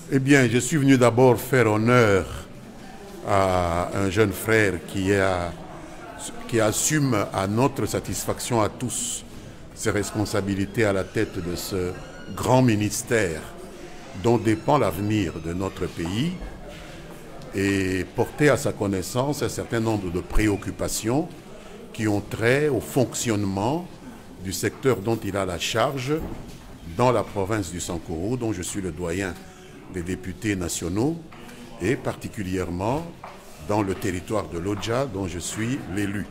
Eh bien, je suis venu d'abord faire honneur à un jeune frère qui assume à notre satisfaction à tous ses responsabilités à la tête de ce grand ministère dont dépend l'avenir de notre pays et porter à sa connaissance un certain nombre de préoccupations qui ont trait au fonctionnement du secteur dont il a la charge dans la province du Sankuru, dont je suis le doyen des députés nationaux, et particulièrement dans le territoire de l'Odja, dont je suis l'élu.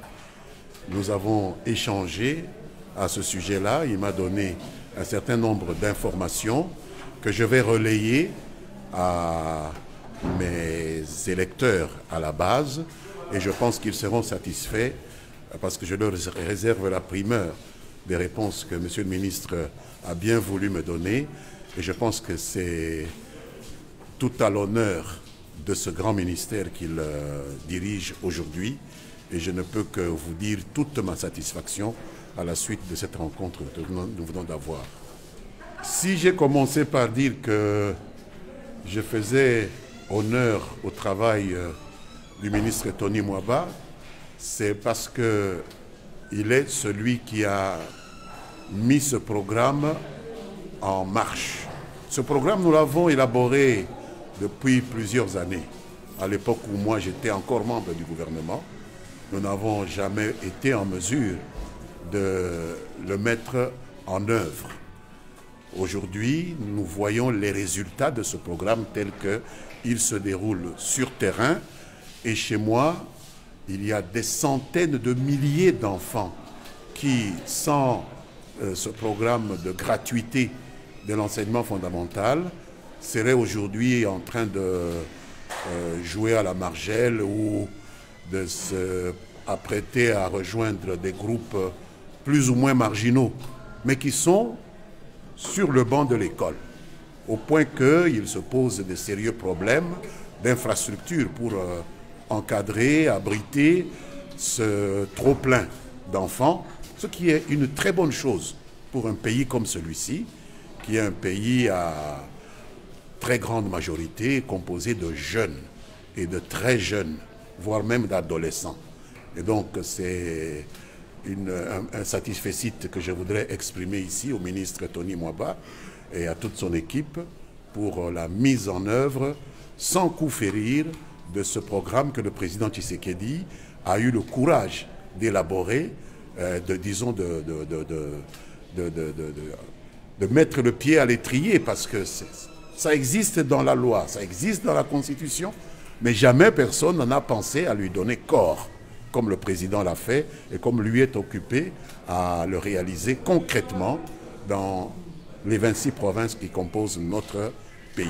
Nous avons échangé à ce sujet-là. Il m'a donné un certain nombre d'informations que je vais relayer à mes électeurs à la base, et je pense qu'ils seront satisfaits parce que je leur réserve la primeur des réponses que M. le ministre a bien voulu me donner, et je pense que c'est tout à l'honneur de ce grand ministère qu'il dirige aujourd'hui, et je ne peux que vous dire toute ma satisfaction à la suite de cette rencontre que nous venons d'avoir. Si j'ai commencé par dire que je faisais honneur au travail du ministre Tony Mwaba, c'est parce qu'il est celui qui a mis ce programme en marche. Ce programme, nous l'avons élaboré depuis plusieurs années. À l'époque où moi j'étais encore membre du gouvernement, nous n'avons jamais été en mesure de le mettre en œuvre. Aujourd'hui, nous voyons les résultats de ce programme tel qu'il se déroule sur terrain. Et chez moi, il y a des centaines de milliers d'enfants qui, sans ce programme de gratuité de l'enseignement fondamental, seraient aujourd'hui en train de jouer à la margelle ou de se apprêter à rejoindre des groupes plus ou moins marginaux, mais qui sont sur le banc de l'école, au point qu'il se pose de sérieux problèmes d'infrastructure pour encadrer, abriter ce trop-plein d'enfants, ce qui est une très bonne chose pour un pays comme celui-ci, qui est un pays à très grande majorité composé de jeunes et de très jeunes, voire même d'adolescents. Et donc c'est un satisfecit que je voudrais exprimer ici au ministre Tony Mwaba et à toute son équipe pour la mise en œuvre sans coup férir de ce programme que le président Tshisekedi a eu le courage d'élaborer, de mettre le pied à l'étrier, parce que ça existe dans la loi, ça existe dans la Constitution, mais jamais personne n'en a pensé à lui donner corps, comme le président l'a fait et comme lui est occupé à le réaliser concrètement dans les 26 provinces qui composent notre pays.